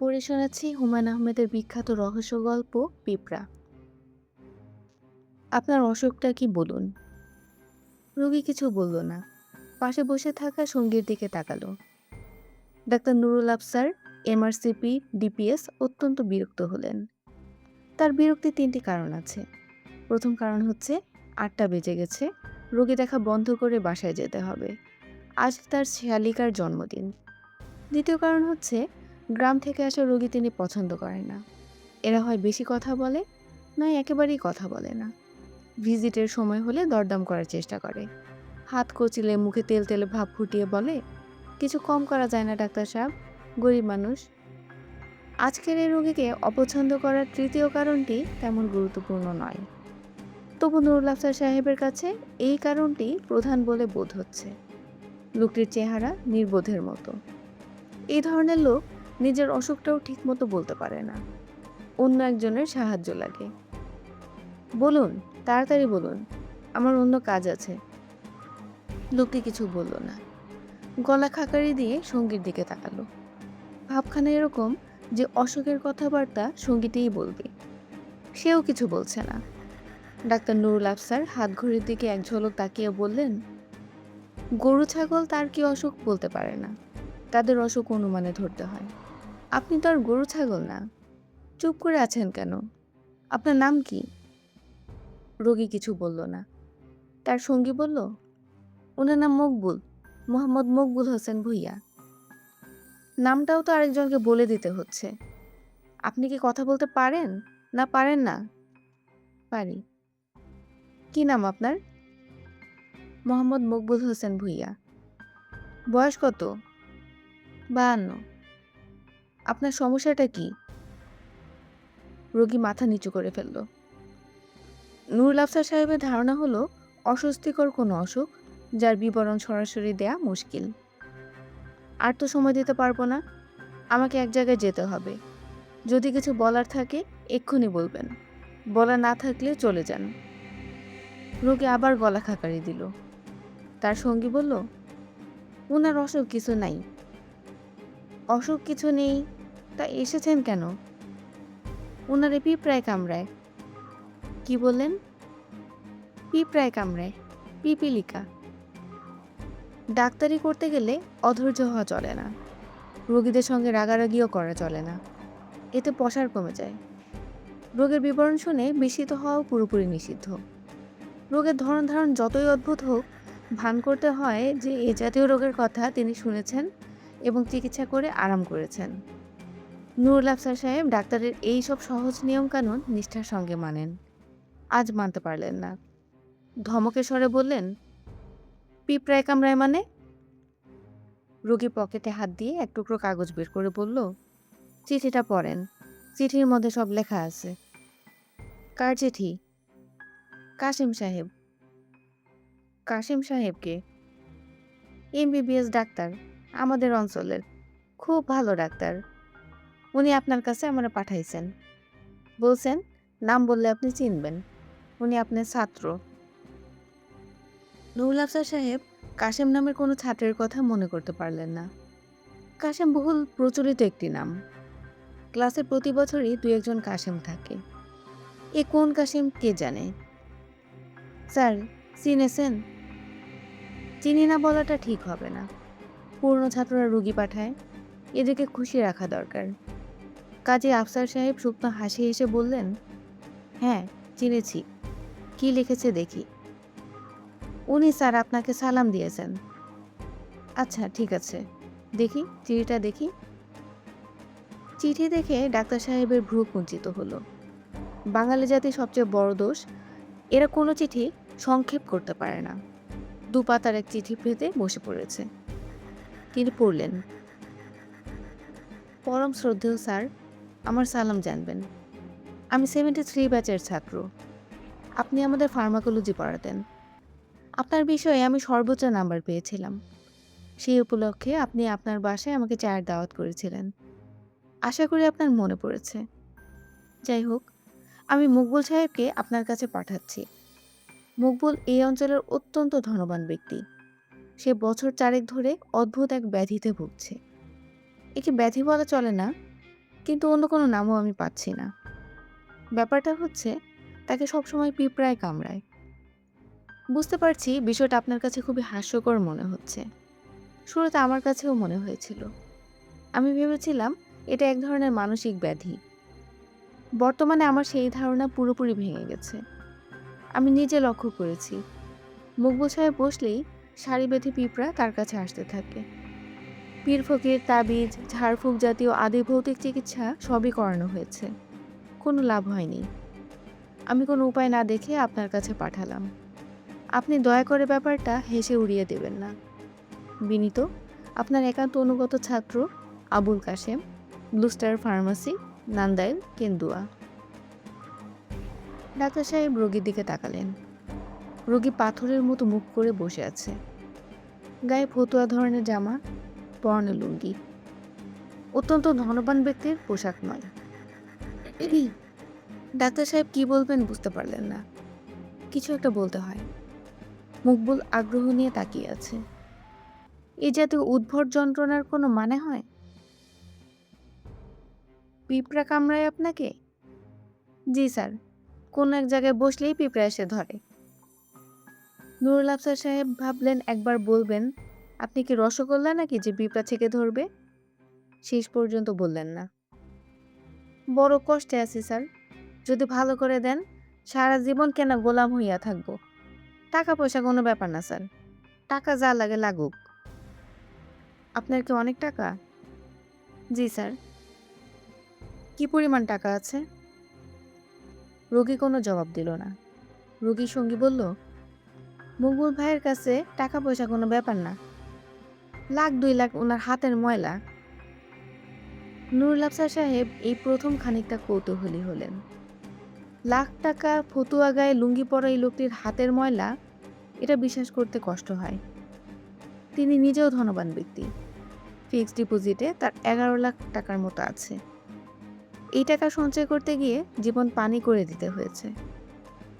পড়ে শোনাচ্ছি হুমায়ূন আহমেদের বিখ্যাত রহস্য গল্প পিঁপড়া। আপনার অসুখটা কি বলুন? রোগী কিছু বলল না। পাশে বসে থাকা সঙ্গীর দিকে তাকালো। Doctor Nurul Afsar, MRCP, DPS অত্যন্ত বিরক্ত হলেন। তার বিরক্তির তিনটি কারণ আছে। প্রথম কারণ হচ্ছে ৮টা বেজে গেছে, রোগী দেখা বন্ধ করে বাসায় যেতে হবে। আজ তার শালিকার জন্মদিন। দ্বিতীয় কারণ হচ্ছে গ্রাম থেকে আসা রোগী তিনি পছন্দ করেন না। এরা হয় বেশি কথা বলে, নয় একেবারেই কথা বলে না। ভিজিটের সময় হলে দরদাম করার চেষ্টা করে, হাত কচলে মুখে তেল তেলে ভাব ফুটিয়ে বলে, কিছু কম করা যায় না ডাক্তার সাহেব, গরিব মানুষ। আজকের এই রোগীকে অপছন্দ করার তৃতীয় কারণটি তেমন গুরুত্বপূর্ণ নয়, তবু নুরুল আফসার সাহেবের কাছে এই কারণটি প্রধান বলে বোধ হচ্ছে। লোকটির চেহারা নির্বোধের মতো। এই ধরনের লোক নিজের অসুখটাও ঠিকমতো বলতে পারে না, অন্য একজনের সাহায্য লাগে। বলুন, তাড়াতাড়ি বলুন, আমার অন্য কাজ আছে। লোকটি কিছু বলল না, গলা খাকারি দিয়ে সঙ্গীর দিকে তাকালো। ভাবখানা এরকম যে অসুখের কথাবার্তা সঙ্গীতেই বলবে। সেও কিছু বলছে না। ডাক্তার নুরুল আফসার হাত ঘড়ির দিকে এক ঝলক তাকিয়ে বললেন, গরু ছাগল তার কি অসুখ বলতে পারে না, তাদের অসুখ অনুমানে ধরতে হয়। আপনি তো আর গরু ছাগল না। চুপ করে আছেন কেন? আপনার নাম কি? রোগী কিছু বলল না। তার সঙ্গী বলল, ওনার নাম মকবুল, মোহাম্মদ মকবুল হোসেন ভূঁইয়া। নামটাও তো আরেকজনকে বলে দিতে হচ্ছে। আপনি কি কথা বলতে পারেন, না পারেন না? পারি। কি নাম আপনার? মোহাম্মদ মকবুল হোসেন ভূঁইয়া। বয়স কত? 52। আপনার সমস্যাটা কি? রোগী মাথা নিচু করে ফেলল। নুরুল আফসার সাহেবের ধারণা হলো অস্বস্তিকর কোনো অসুখ, যার বিবরণ সরাসরি দেয়া মুশকিল। আর তো সময় দিতে পারবো না, আমাকে এক জায়গায় যেতে হবে। যদি কিছু বলার থাকে এক্ষুনি বলবেন, বলা না থাকলে চলে যান। রোগী আবার গলা খাকারি দিল। তার সঙ্গী বলল, ওনার অসুখ কিছু নাই। অসুখ কিছু নেই তা এসেছেন কেন? ওনারে পিঁপড়ায় কামড়ায়। কি বললেন? পিঁপড়ায় কামড়ায়, পিপিলিকা। ডাক্তারি করতে গেলে অধৈর্য হওয়া চলে না, রোগীদের সঙ্গে রাগারাগিও করা চলে না, এতে পসার কমে যায়। রোগের বিবরণ শুনে বিস্মিত হওয়াও পুরোপুরি নিষিদ্ধ। রোগের ধরন ধারণ যতই অদ্ভুত হোক, ভান করতে হয় যে এ জাতীয় রোগের কথা তিনি শুনেছেন এবং চিকিৎসা করে আরাম করেছেন। নুরুল আফসার সাহেব ডাক্তারের এই সব সহজ নিয়মকানুন নিষ্ঠার সঙ্গে মানেন। আজ মানতে পারলেন না। ধমকের স্বরে বললেন, পিঁপড়ায় কামড়ায় মানে? রোগী পকেটে হাত দিয়ে এক টুকরো কাগজ বের করে বলল, চিঠিটা পড়েন, চিঠির মধ্যে সব লেখা আছে। কার চিঠি? কাশিম সাহেব। কাশিম সাহেবকে? এমবিবিএস ডাক্তার, আমাদের অঞ্চলের, খুব ভালো ডাক্তার। উনি আপনার কাছে আমার পাঠাইছেন। বলছেন নাম বললে আপনি চিনবেন, উনি আপনার ছাত্র। নুরুল আফসার সাহেব কাশেম নামের কোনো ছাত্রের কথা মনে করতে পারলেন না। কাশেম বহুল প্রচলিত একটি নাম। ক্লাসে প্রতি বছরই দু একজন কাশেম থাকে। এ কোন কাশেম কে জানে? স্যার, চিনেছেন? চিনি না বলাটা ঠিক হবে না। পুরনো ছাত্ররা রুগী পাঠায়, এদেরকে খুশি রাখা দরকার। কাজী আফসার সাহেব শুকনো হাসি হেসে বললেন, হ্যাঁ চিনেছি, কি লিখেছে দেখি। উনি স্যার আপনাকে সালাম দিয়েছেন। আচ্ছা ঠিক আছে, দেখি চিঠিটা দেখি। চিঠি দেখে ডাক্তার সাহেবের ভ্রু কুঞ্চিত হলো। বাঙালি জাতির সবচেয়ে বড় দোষ, এরা কোনো চিঠি সংক্ষেপ করতে পারে না। দুপাতার এক চিঠি পেতে বসে পড়েছে। তিনি পড়লেন, পরম শ্রদ্ধেয় স্যার, আমার সালাম জানবেন। আমি 73 ব্যাচের ছাত্র। আপনি আমাদের ফার্মাকোলজি পড়াতেন। আপনার বিষয়ে আমি সর্বোচ্চ নাম্বার পেয়েছিলাম। সেই উপলক্ষে আপনি আপনার বাসায় আমাকে চায়ের দাওয়াত করেছিলেন। আশা করি আপনার মনে পড়েছে। যাই হোক, আমি মকবুল সাহেবকে আপনার কাছে পাঠাচ্ছি। মকবুল এই অঞ্চলের অত্যন্ত ধনবান ব্যক্তি। সে বছর 4 ধরে অদ্ভুত এক ব্যাধিতে ভুগছে। একে ব্যাধি বলা চলে না, কিন্তু অন্য কোনো নামও আমি পাচ্ছি না। ব্যাপারটা হচ্ছে, তাকে সবসময় পিঁপড়ায় কামড়ায়। বুঝতে পারছি বিষয়টা আপনার কাছে খুবই হাস্যকর মনে হচ্ছে। শুরুতে আমার কাছেও মনে হয়েছিল। আমি ভেবেছিলাম এটা এক ধরনের মানসিক ব্যাধি। বর্তমানে আমার সেই ধারণা পুরোপুরি ভেঙে গেছে। আমি নিজে লক্ষ্য করেছি, মুখ গোছায় বসলেই সারি বেঁধে পিঁপড়া তার কাছে আসতে থাকে। পীর ফকির, তাবিজ, ঝাড়ফুঁক জাতীয় আদি ভৌতিক চিকিৎসা সবই করানো হয়েছে, কোনো লাভ হয়নি। আমি কোনো উপায় না দেখে আপনার কাছে পাঠালাম। আপনি দয়া করে ব্যাপারটা হেসে উড়িয়ে দেবেন না। বিনীত, আপনার একান্ত অনুগত ছাত্র, Abul Kashem, blue star pharmacy, Nandail, Kendua. Doctor সাহেব রোগীর দিকে তাকালেন। রোগী পাথরের মতো মুখ করে বসে আছে। গায়ে ফতুয়া ধরনের জামা, পরনে লুঙ্গি। অত্যন্ত ধনবান ব্যক্তির পোশাক নয়। ডাক্তার সাহেব কি বলবেন বুঝতে পারলেন না। কিছু একটা বলতে হয়। মকবুল আগ্রহ নিয়ে তাকিয়ে আছে। এই জাতীয় উদ্ভট যন্ত্রণার কোনো মানে হয়? পিঁপড়া কামড়ায় আপনাকে? জি স্যার, কোনো এক জায়গায় বসলেই পিঁপড়া এসে ধরে। নুরুল আফসার সাহেব ভাবলেন একবার বলবেন, আপনি কি রসগোল্লা নাকি যে পিঁপড়া থেকে ধরবে? শেষ পর্যন্ত বললেন না। বড় কষ্টে আছি স্যার, যদি ভালো করে দেন সারা জীবন কেন গোলাম হইয়া থাকবো। টাকা পয়সা কোনো ব্যাপার না স্যার, টাকা যা লাগে লাগুক। আপনার কি অনেক টাকা? জি স্যার। কি পরিমাণ টাকা আছে? রোগী কোনো জবাব দিল না। রোগীর সঙ্গী বলল, মকবুল ভাইয়ের কাছে টাকা পয়সা কোনো ব্যাপার না, 1,00,000-2,00,000 ওনার হাতের ময়লা। নুরুল আফসার সাহেব এই প্রথম খানিকটা কৌতূহলী হলেন। লাখ টাকা ফতুয়া গায়ে লুঙ্গি পরা এই লোকটির হাতের ময়লা, এটা বিশ্বাস করতে কষ্ট হয়। তিনি নিজেও ধনবান ব্যক্তি। ফিক্সড ডিপোজিটে তার 11 লাখ টাকার মতো আছে। এই টাকা সঞ্চয় করতে গিয়ে জীবন পানি করে দিতে হয়েছে।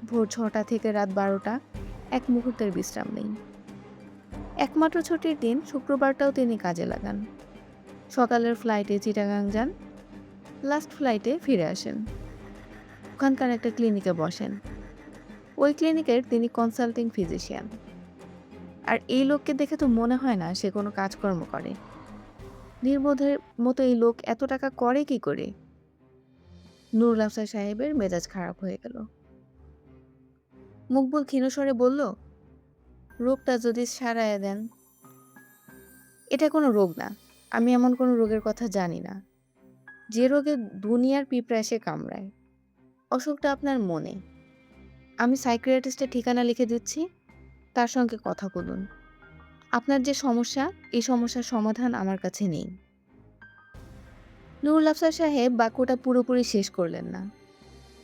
ভোর 6টা থেকে রাত 12টা, এক মুহূর্তের বিশ্রাম নেই। একমাত্র ছুটির দিন শুক্রবারটাও তিনি কাজে লাগান। সকালের ফ্লাইটে চিটাগাং যান, লাস্ট ফ্লাইটে ফিরে আসেন। ওখানকার একটা ক্লিনিকে বসেন। ওই ক্লিনিকের তিনি কনসাল্টিং ফিজিশিয়ান। আর এই লোককে দেখে তো মনে হয় না সে কোনো কাজকর্ম করে। নির্বোধের মতো এই লোক এত টাকা করে কি করে? নুরুল আফসার সাহেবের মেজাজ খারাপ হয়ে গেল। মকবুল ক্ষীণস্বরে বলল, রোগটা যদি সারায় দেন। এটা কোনো রোগ না, আমি এমন কোনো রোগের কথা জানি না যে রোগে দুনিয়ার পিঁপড়া এসে কামড়ায়। অসুখটা আপনার মনে। আমি সাইকিয়াট্রিস্টের ঠিকানা লিখে দিচ্ছি, তার সঙ্গে কথা বলুন। আপনার যে সমস্যা, এই সমস্যার সমাধান আমার কাছে নেই। নুরুল আফসার সাহেব বাক্যটা পুরোপুরি শেষ করলেন না,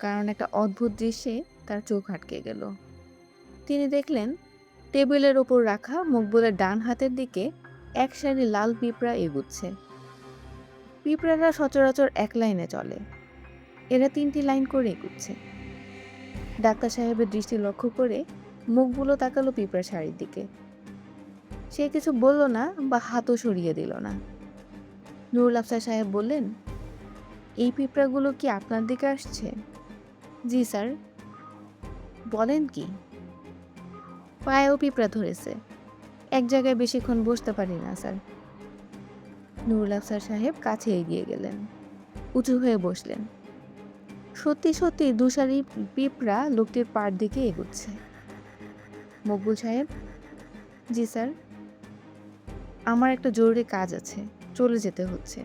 কারণ একটা অদ্ভুত দৃশ্যে তার চোখ আটকে গেল। তিনি দেখলেন টেবিলের ওপর রাখা মকবুলের ডান হাতের দিকে এক সারি লাল পিঁপড়া এগুচ্ছে। পিঁপড়ারা সচরাচর এক লাইনে চলে, এরা 3টি লাইন করে এগুচ্ছে। ডাক্তার সাহেবের দৃষ্টি লক্ষ্য করে মুখগুলো তাকালো পিঁপড়া শাড়ির দিকে। সে কিছু বলল না বা হাতও সরিয়ে দিল না। নুরুল আফসার সাহেব বললেন, এই পিঁপড়াগুলো কি আপনার দিকে আসছে? জি স্যার। বলেন কি? পায়েও পিঁপড়া ধরেছে, এক জায়গায় বেশিক্ষণ বসতে পারি না স্যার। নুরুল আফসার সাহেব কাছে এগিয়ে গেলেন, উঁচু হয়ে বসলেন। সত্যি সত্যি দুসারি পিঁপড়া লোকটির পাড় দিকে এগোচ্ছে। মকবুল সাহেব? জি স্যার। আমার একটা জরুরি কাজ আছে, চলে যেতে হচ্ছে।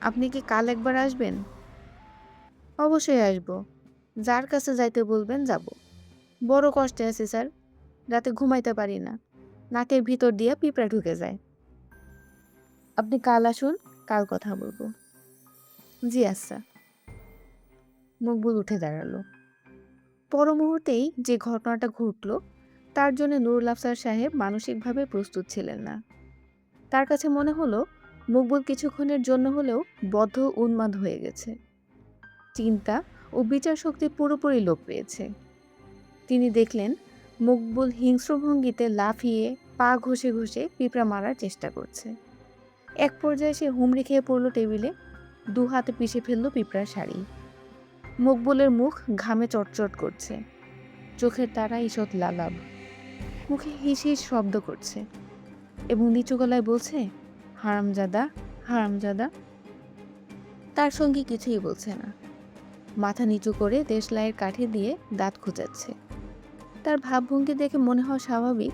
আপনি কি কাল একবার আসবেন? অবশ্যই আসব, যার কাছে যাইতে বলবেন যাব। বড় কষ্টে আছি স্যার, রাতে ঘুমাইতে পারি না, নাকের ভিতর দিয়ে পিঁপড়া ঢুকে যায়। আপনি কাল আসুন, কাল কথা বলবো। জি আচ্ছা। মকবুল উঠে দাঁড়ালো। পর মুহূর্তেই যে ঘটনাটা ঘটল তার জন্য নুরুল আফসার সাহেব মানসিকভাবে প্রস্তুত ছিলেন না। তার কাছে মনে হলো মকবুল কিছুক্ষণের জন্য হলেও বদ্ধ উন্মাদ হয়ে গেছে। চিন্তা ও বিচার শক্তি পুরোপুরি লোপ পেয়েছে। তিনি দেখলেন মকবুল হিংস্র ভঙ্গিতে লাফিয়ে পা ঘষে ঘষে পিঁপড়া মারার চেষ্টা করছে। এক পর্যায়ে সে হুমড়ি খেয়ে পড়ল টেবিলে। দু হাতে পিষে ফেলল পিঁপড়ার শাড়ি। মকবুলের মুখ ঘামে চটচট করছে, চোখের তারা ঈষৎ লালাব, মুখে হিস হিস শব্দ করছে এবং নিচু গলায় বলছে, হারামজাদা, হারামজাদা। তার সঙ্গী কিছুই বলছে না, মাথা নিচু করে দেশলাইয়ের কাঠি দিয়ে দাঁত খুঁচাচ্ছে। তার ভাবভঙ্গি দেখে মনে হয় স্বাভাবিক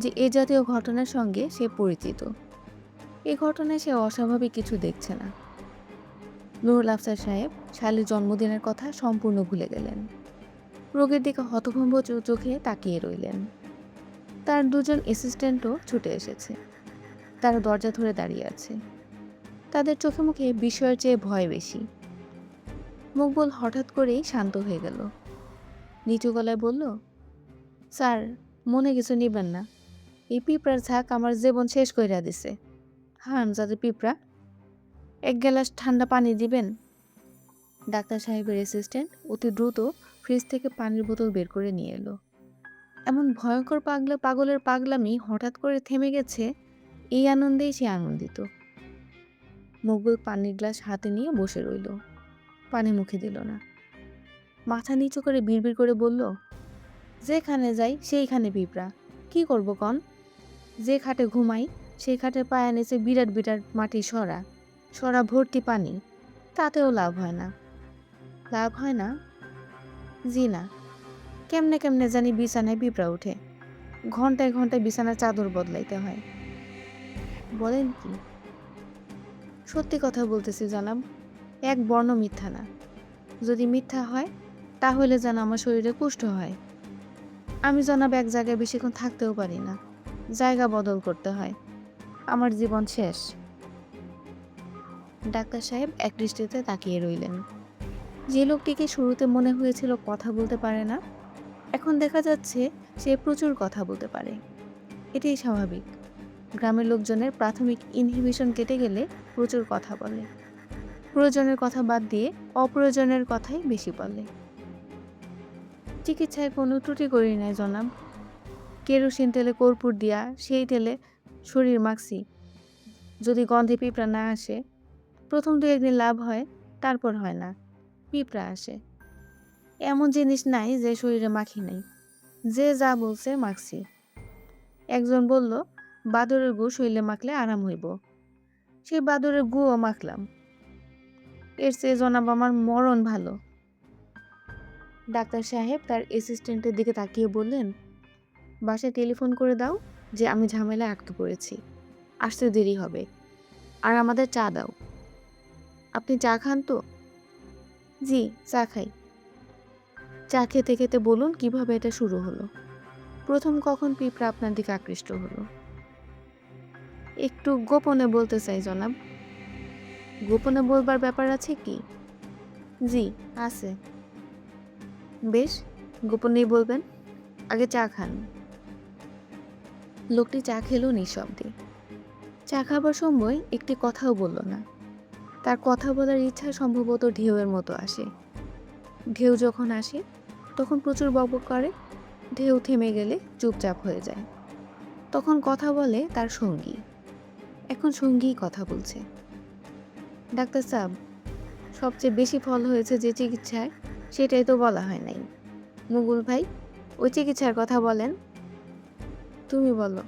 যে এ জাতীয় ঘটনার সঙ্গে সে পরিচিত। এই ঘটনায় সে অস্বাভাবিক কিছু দেখছে না। নুরুল আফসার সাহেব শালীর জন্মদিনের কথা সম্পূর্ণ ভুলে গেলেন। রোগীর দিকে হতভম্ব চোখে তাকিয়ে রইলেন। তার দুজন অ্যাসিস্ট্যান্টও ছুটে এসেছে। তারা দরজা ধরে দাঁড়িয়ে আছে। তাদের চোখে মুখে বিস্ময়ের চেয়ে ভয় বেশি। মকবুল হঠাৎ করেই শান্ত হয়ে গেল। নিচু গলায় বলল, স্যার, মনে কিছু নিবেন না। এই পিঁপড়ার ঝাঁক আমার জীবন শেষ কইরা দিছে। হারামজাদা পিঁপড়া, এক গ্লাস ঠান্ডা পানি দিবেন? ডাক্তার সাহেবের অ্যাসিস্ট্যান্ট অতি দ্রুত ফ্রিজ থেকে পানির বোতল বের করে নিয়ে এলো। এমন ভয়ঙ্কর পাগলের পাগলামি হঠাৎ করে থেমে গেছে, এই আনন্দেই সে আনন্দিত। মকবুল পানির গ্লাস হাতে নিয়ে বসে রইল, পানি মুখে দিল না। মাথা নিচু করে বিড়বিড় করে বলল, যেখানে যাই সেইখানে পিঁপড়া, কি করব কন? যে খাটে ঘুমাই সেই খাটের পায়া নিচে বিরাট বিরাট মাটি সরা, সরা ভর্তি পানি, তাতেও লাভ হয় না। লাভ হয় না? জি না। কেমনে কেমনে জানি বিছানায় পিঁপড়া উঠে, ঘন্টায় ঘন্টায় বিছানার চাদর বদলাইতে হয়। বলেন কি? সত্যি কথা বলতেছি জনাব, এক বর্ণ মিথ্যা না। যদি মিথ্যা হয় তাহলে যেন আমার শরীরে কুষ্ঠ হয়। আমি জনাব এক জায়গায় বেশিক্ষণ থাকতেও পারি না, জায়গা বদল করতে হয়। আমার জীবন শেষ। ডাক্তার সাহেব একদৃষ্টিতে তাকিয়ে রইলেন। যে লোকটিকে শুরুতে মনে হয়েছিল কথা বলতে পারে না, এখন দেখা যাচ্ছে সে প্রচুর কথা বলতে পারে। এটাই স্বাভাবিক। গ্রামের লোকজনের প্রাথমিক ইনহিবিশন কেটে গেলে প্রচুর কথা বলে। প্রয়োজনের কথা বাদ দিয়ে অপ্রয়োজনের কথাই বেশি বলে। চিকিৎসায় কোনো ত্রুটি করি নাই জনাব। কেরোসিন তেলে কর্পূর দিয়া সেই তেলে শরীর মাখছি। যদি গন্ধে পিঁপড়া না আসে, প্রথম 2-1 দিন লাভ হয়, তারপর হয় না, পিঁপড়া আসে। এমন জিনিস নাই যে শরীরে মাখি নাই, যে যা বলছে মাখছি। একজন বলল, বাদুরের গু শরীরে মাখলে আরাম হইব, সেই বাদুরের গুও মাখলাম। এর চেয়ে জনাব আমার মরণ ভালো। ডাক্তার সাহেব তার অ্যাসিস্ট্যান্টের দিকে তাকিয়ে বললেন, বাসায় টেলিফোন করে দাও যে আমি ঝামেলায় আটকে পড়েছি, আসতে দেরি হবে, আর আমাদের চা দাও। আপনি চা খান তো? জি, চা খাই। চা খেতে খেতে বলুন কিভাবে এটা শুরু হলো, প্রথম কখন পিঁপড়া আপনার দিকে আকৃষ্ট হলো? একটু গোপনে বলতে চাই জনাব। গোপনে বলবার ব্যাপার আছে কি? জি, আছে। বেশ, গোপনেই বলবেন, আগে চা খান। লোকটি চা খেলো নিঃশব্দে। চা খাবার সময় একটি কথাও বলল না। তার কথা বলার ইচ্ছা সম্ভবত ঢেউয়ের মতো আসে। ঢেউ যখন আসে তখন প্রচুর বকবক করে, ঢেউ থেমে গেলে চুপচাপ হয়ে যায়। তখন কথা বলে তার সঙ্গী। এখন সঙ্গীই কথা বলছে। ডাক্তার সাহেব, সবচেয়ে বেশি ফল হয়েছে যে চিকিৎসায়, সেটাই তো বলা হয় নাই। মুগুল ভাই, ওই চিকিৎসার কথা বলেন। তুমি বলো।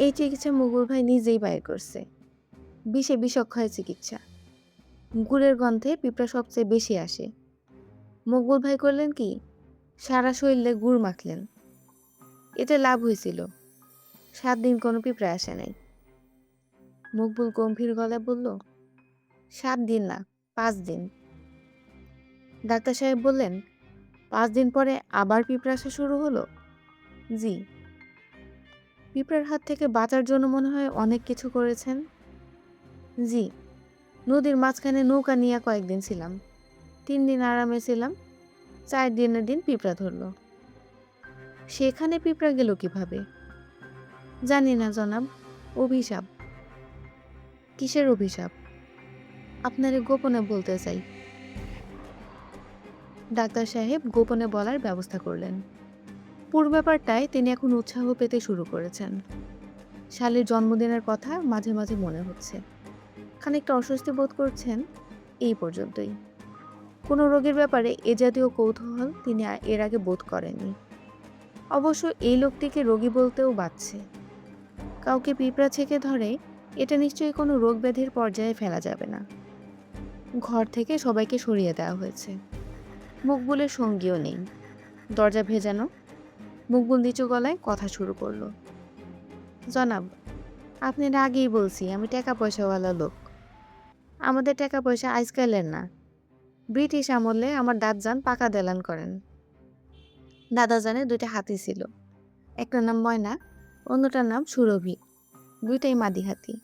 এই চিকিৎসা মুগুল ভাই নিজেই বাইর করছে। বিষে বিষক্ষয় চিকিৎসা। গুড়ের গন্ধে পিঁপড়া সবচেয়ে বেশি আসে। মকবুল ভাই করলেন কি, সারা শরীরে গুড় মাখলেন। এতে লাভ হয়েছিল, 7 দিন কোনো পিঁপড়া আসে নাই। মকবুল গম্ভীর গলায় বলল, 7 দিন না, 5 দিন। ডাক্তার সাহেব বললেন, 5 দিন পরে আবার পিঁপড়া আসা শুরু হলো? জি। পিঁপড়ার হাত থেকে বাঁচার জন্য মনে হয় অনেক কিছু করেছেন? জি। নদীর মাঝখানে নৌকা নিয়ে কয়েকদিন ছিলাম, 3 দিন আরামে ছিলাম, 4 দিনের দিন পিঁপড়া ধরলো। সেখানে পিঁপড়া গেল কিভাবে? জানি না জনাব, অভিশাপ। কিসের অভিশাপ? আপনারে গোপনে বলতে চাই। ডাক্তার সাহেব গোপনে বলার ব্যবস্থা করলেন। পুরো ব্যাপারটায় তিনি এখন উৎসাহ পেতে শুরু করেছেন। শালীর জন্মদিনের কথা মাঝে মাঝে মনে হচ্ছে। খানিকটা অস্বস্তি বোধ করছেন, এই পর্যন্তই। কোনো রোগীর ব্যাপারে এ জাতীয় কৌতূহল তিনি এর আগে বোধ করেননি। অবশ্য এই লোকটিকে রোগী বলতেও বাধছে। কাউকে পিঁপড়া ছেঁকে ধরে, এটা নিশ্চয়ই কোনো রোগ ব্যাধির পর্যায়ে ফেলা যাবে না। ঘর থেকে সবাইকে সরিয়ে দেওয়া হয়েছে। মকবুলের সঙ্গীও নেই। দরজা ভেজানো। মকবুল নিচু গলায় কথা শুরু করলো। জনাব, আপনার আগেই বলছি আমি টাকা পয়সাওয়ালা লোক। আমাদের টাকা পয়সা আজকালের না। ব্রিটিশ আমলে আমার দাদজান পাকা দেলান করেন। দাদাজানের 2টা হাতি ছিল। একটার নাম ময়না, অন্যটার নাম সুরভি। 2টাই মাদি হাতি।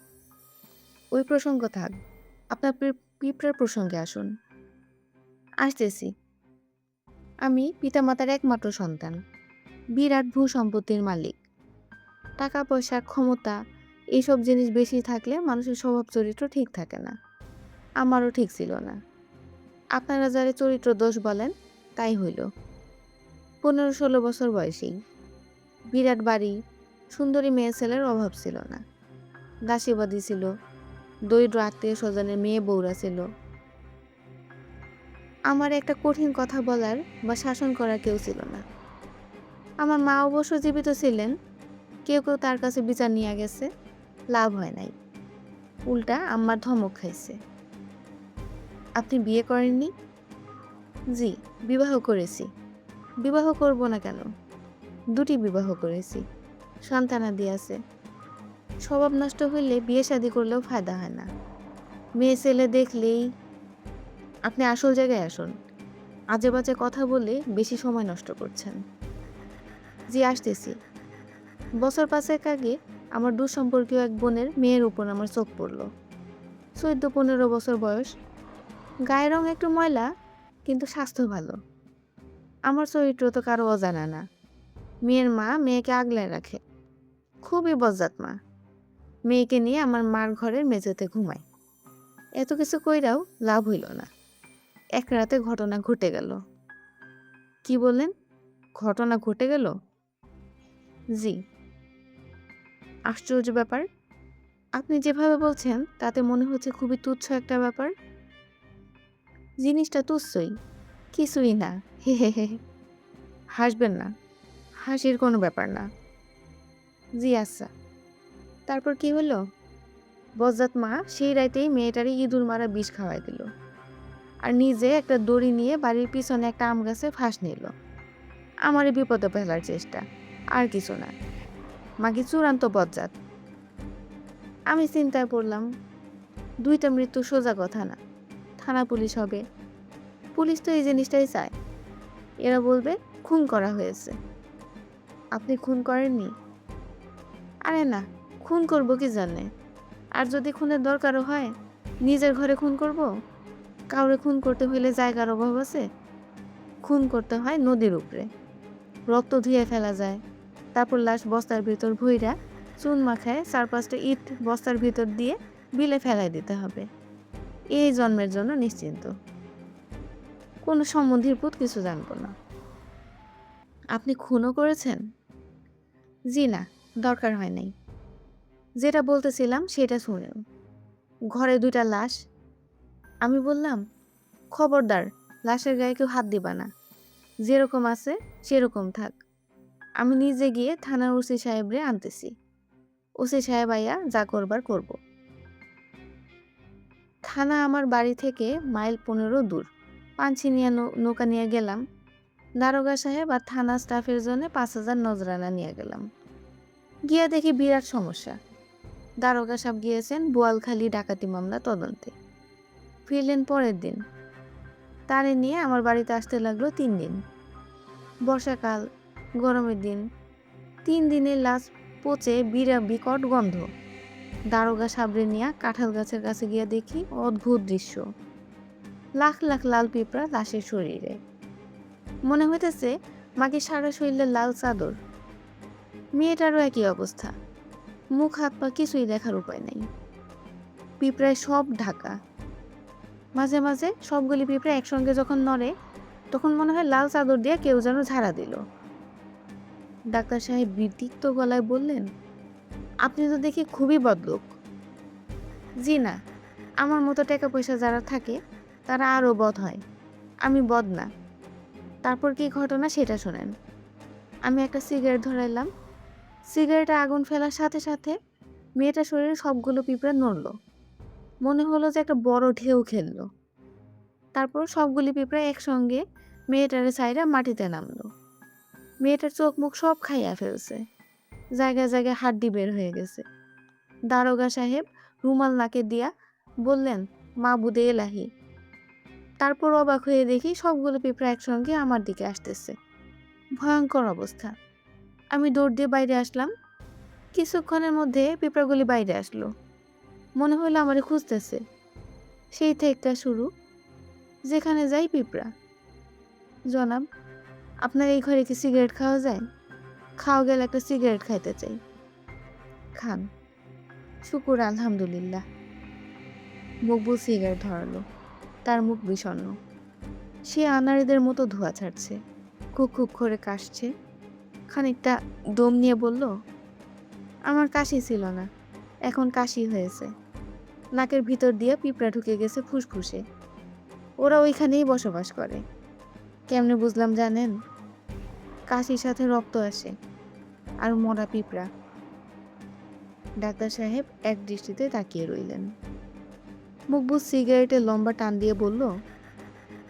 ওই প্রসঙ্গ থাক, আপনার পিঁপড়ার প্রসঙ্গে আসুন। আসতেছি। আমি পিতামাতার একমাত্র সন্তান। বিরাট ভূ সম্পত্তির মালিক। টাকা পয়সা, ক্ষমতা এইসব জিনিস বেশি থাকলে মানুষের স্বভাব চরিত্র ঠিক থাকে না। আমারও ঠিক ছিল না। আপনারা যারা চরিত্র দোষ বলেন তাই হইল। 15-16 বছর বয়সেই। বিরাট বাড়ি, সুন্দরী মেয়ে ছেলের অভাব ছিল না। দাসীবাদী ছিল, দরিদ্র আত্মীয় স্বজনের মেয়ে বউরা ছিল। আমার একটা কঠিন কথা বলার বা শাসন করার কেউ ছিল না। আমার মা অবশ্য জীবিত ছিলেন, কেউ কেউ তার কাছে বিচার নিয়ে গেছে, লাভ হয় নাই। উল্টা আম্মার ধমক খাইছে। আপনি বিয়ে করেননি? জি, বিবাহ করেছি। বিবাহ করব না কেন? 2টি বিবাহ করেছি, সন্তানাদি আছে। স্বভাব নষ্ট হইলে বিয়ে শাদী করলেও ফায়দা হয় না। মেয়ে ছেলে দেখলেই। আপনি আসল জায়গায় আসুন। আজে বাজে কথা বলে বেশি সময় নষ্ট করছেন। জি, আসতেছি। বছর 5 আগে আমার দুঃসম্পর্কীয় এক বোনের মেয়ের উপর আমার চোখ পড়ল। 14-15 বছর বয়স। গায়ের রং একটু ময়লা, কিন্তু স্বাস্থ্য ভালো। আমার চরিত্র তো কারো অজানা না। মেয়ের মা মেয়েকে আগলায় রাখে। খুবই বজ্জাত মা। মেয়েকে নিয়ে আমার মার ঘরের মেঝেতে ঘুমায়। এত কিছু কইরাও লাভ হইল না। এক রাতে ঘটনা ঘটে গেল। কি বললেন? ঘটনা ঘটে গেল? জি। আশ্চর্য ব্যাপার। আপনি যেভাবে বলছেন তাতে মনে হচ্ছে খুবই তুচ্ছ একটা ব্যাপার। জিনিসটা তুচ্ছই, কিছুই না। হে হে হে। হাসবেন না, হাসির কোনো ব্যাপার না। জি আচ্ছা, তারপর কি হলো? বজ্জাত মা সেই রাতেই মেয়েটারে ইঁদুর মারা বিষ খাওয়াই দিল, আর নিজে একটা দড়ি নিয়ে বাড়ির পিছনে একটা আম গাছে ফাঁস নিল। আমারই বিপদে ফেলার চেষ্টা, আর কিছু না। মা কি চূড়ান্ত বজ্জাত। আমি চিন্তায় পড়লাম। 2টা মৃত্যু সোজা কথা না। থানা পুলিশ হবে। পুলিশ তো এই জিনিসটাই চায়। এরা বলবে খুন করা হয়েছে। আপনি খুন করেননি? আরে না, খুন করব কি জানে। আর যদি খুনের দরকারও হয়, নিজের ঘরে খুন করব? কাউরে খুন করতে হইলে জায়গার অভাব আছে? খুন করতে হয় নদীর উপরে। রক্ত ধুয়ে ফেলা যায়। তারপর লাশ বস্তার ভিতর ভইরা চুন মাখায় 4-5টা ইট বস্তার ভিতর দিয়ে বিলে ফেলাই দিতে হবে। এই জন্মের জন্য নিশ্চিন্ত। কোনো সম্বন্ধীর পুত কিছু জানবো না। আপনি খুনও করেছেন? জি না, দরকার হয় নাই। যেটা বলতেছিলাম সেটা শুনেন। ঘরে 2টা লাশ। আমি বললাম, খবরদার, লাশের গায়ে কেউ হাত দিবা না। যেরকম আছে সেরকম থাক। আমি নিজে গিয়ে থানার ওসি সাহেবরে আনতেছি। ওসি সাহেব আইয়া যা করবার করব। থানা আমার বাড়ি থেকে মাইল 15 দূর। পাঞ্ছি নিয়ে নৌকা নিয়ে গেলাম। দারোগা সাহেব আর থানা স্টাফের জন্য 5,000 নজরানা নিয়ে গেলাম। গিয়া দেখি বিরাট সমস্যা। দারোগা সাহেব গিয়েছেন বোয়ালখালী ডাকাতি মামলা তদন্তে। ফিরলেন পরের দিন। তারে নিয়ে আমার বাড়িতে আসতে লাগলো 3 দিন। বর্ষাকাল, গরমের দিন। 3 দিনে লাশ পচে বিকট গন্ধ। দারোগা সাবরে নিয়ে কাঁঠাল গাছের কাছে গিয়ে দেখি অদ্ভুত দৃশ্য। লাখ লাখ লাল পিঁপড়া লাশের শরীরে। মনে হইতেছে মাকে সারা শরীরে লাল চাদর। মেয়েটারও একই অবস্থা। মুখ হাত পা কিছুই দেখার উপায় নাই। পিঁপড়ায় সব ঢাকা। মাঝে মাঝে সবগুলি পিঁপড়া একসঙ্গে যখন নড়ে, তখন মনে হয় লাল চাদর দিয়ে কেউ যেন ঝাড়া দিল। ডাক্তার সাহেব বিতিক্ত গলায় বললেন, আপনি তো দেখি খুবই বদলোক। জি না, আমার মতো টাকা পয়সা যারা থাকে তারা আরও বদ হয়, আমি বদ না। তারপর কি ঘটনা সেটা শোনেন। আমি একটা সিগারেট ধরাইলাম, সিগারেটে আগুন ফেলার সাথে সাথে মেয়েটার শরীরে সবগুলো পিঁপড়া নড়ল। মনে হলো যে একটা বড় ঢেউ খেললো। তারপর সবগুলি পিঁপড়া একসঙ্গে মেয়েটারে ছাইড়া মাটিতে নামলো। মেয়েটার চোখ মুখ সব খাইয়া ফেলছে, জায়গায় জায়গায় হাড্ডি বের হয়ে গেছে। দারোগা সাহেব রুমাল নাকে দিয়া বললেন, মাবুদে এলাহি। তারপর অবাক হয়ে দেখি সবগুলো পিঁপড়া একসঙ্গে আমার দিকে আসতেছে। ভয়ঙ্কর অবস্থা। আমি দৌড় দিয়ে বাইরে আসলাম। কিছুক্ষণের মধ্যে পিঁপড়াগুলি বাইরে আসলো। মনে হলো আমারে খুঁজতেছে। সেই থেকে শুরু, যেখানে যাই পিঁপড়া। জনাব, আপনার এই ঘরে কি সিগারেট খাওয়া যায়? খাওয়া গেলে একটা সিগারেট খাইতে চাই। খান। শুকুর আলহামদুলিল্লাহ। মকবুল সিগারেট ধরালো। তার মুখ বিষণ্ণ। সে আনাড়িদের মতো ধোঁয়া ছাড়ছে, খুক খুক করে কাশছে। খানিকটা দম নিয়ে বলল, আমার কাশি ছিল না, এখন কাশি হয়েছে। নাকের ভিতর দিয়ে পিঁপড়া ঢুকে গেছে ফুসফুসে। ওরা ওইখানেই বসবাস করে। কেমনে বুঝলাম জানেন? কাশির সাথে রক্ত আসে আর মরা পিঁপড়া। ডাক্তার সাহেব এক দৃষ্টিতে তাকিয়ে রইলেন। মকবুল সিগারেটের লম্বা টান দিয়ে বলল,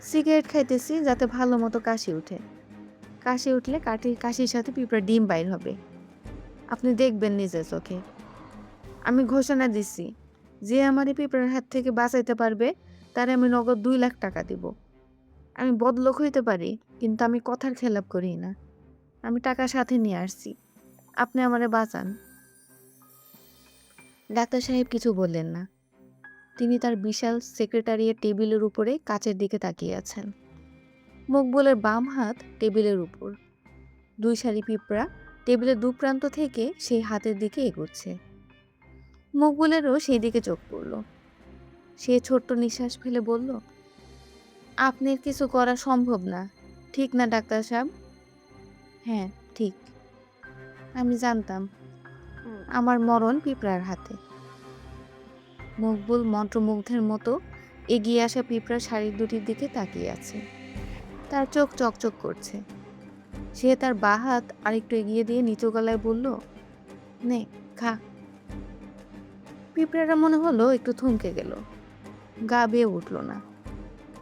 সিগারেট খাইতেছি যাতে ভালো মতো কাশি উঠে। কাশি উঠলে কাশির সাথে পিঁপড়া ডিম বাইর হবে। আপনি দেখবেন নিজের চোখে। আমি ঘোষণা দিচ্ছি, যে আমার এই পিঁপড়ার হাত থেকে বাঁচাইতে পারবে তারে আমি নগদ 2 লাখ টাকা দিব। আমি বদলোক হইতে পারি, কিন্তু আমি কথার খেলাপ করি না। আমি টাকা সাথে নিয়ে আসছি, আপনি আমারে বাঁচান। ডাক্তার সাহেব কিছু বললেন না। তিনি তার বিশাল সেক্রেটারিয়ের টেবিলের উপরে কাচের দিকে তাকিয়ে আছেন। মকবুলের বাম হাত টেবিলের উপর। 2 সারি পিঁপড়া টেবিলের দুপ্রান্ত থেকে সেই হাতের দিকে এগোচ্ছে। মকবুলেরও সেই দিকে চোখ পড়ল। সে ছোট্ট নিঃশ্বাস ফেলে বলল, আপনার কিছু করা সম্ভব না, ঠিক না ডাক্তার সাহেব? হ্যাঁ, ঠিক। আমি জানতাম আমার মরণ পিঁপড়ার হাতে। মকবুল মন্ত্রমুগ্ধের মতো এগিয়ে আসা পিঁপড়ার শাড়ির দুটির দিকে তাকিয়ে আছে। তার চোখ চকচক করছে। সে তার বাঁ হাত আরেকটু এগিয়ে দিয়ে নিচু গলায় বলল, নে খা। পিঁপড়াটা মনে হলো একটু থমকে গেল, গা বেয়ে উঠল না।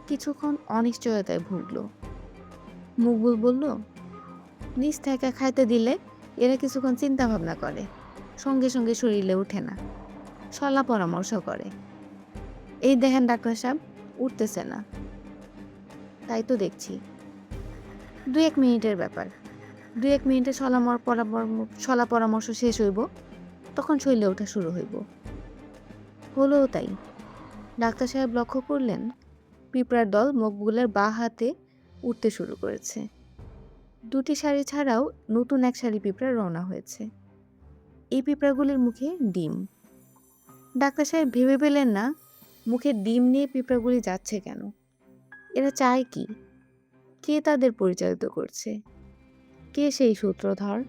কিছুক্ষণ অনিশ্চয়তায় ভুগল। মকবুল বলল, নিচ থেকে খাইতে দিলে এরা কিছুক্ষণ চিন্তা ভাবনা করে, সঙ্গে সঙ্গে শরীরে ওঠে না, সলা পরামর্শ করে। এই দেখেন ডাক্তার সাহেব, উঠতেছে না। তাই তো দেখছি। 2-1 মিনিটের ব্যাপার। 2-1 মিনিটে সলা পরামর্শ শেষ হইব, তখন শরীরে ওঠা শুরু হইব। হলোও তাই। ডাক্তার সাহেব লক্ষ্য করলেন পিঁপড়ার দল মকবুলের বাঁ হাতে উঠতে শুরু করেছে। 2টি সারি ছাড়াও নতুন এক সারি পিঁপড়া রওনা হয়েছে। এই পিঁপড়াগুলির মুখে ডিম। ডাক্তার সাহেব ভেবে পেলেন না মুখে ডিম নিয়ে পিঁপড়াগুলি যাচ্ছে কেন। এরা চায় কি? কে তাদের পরিচালিত করছে? কে সেই সূত্রধর?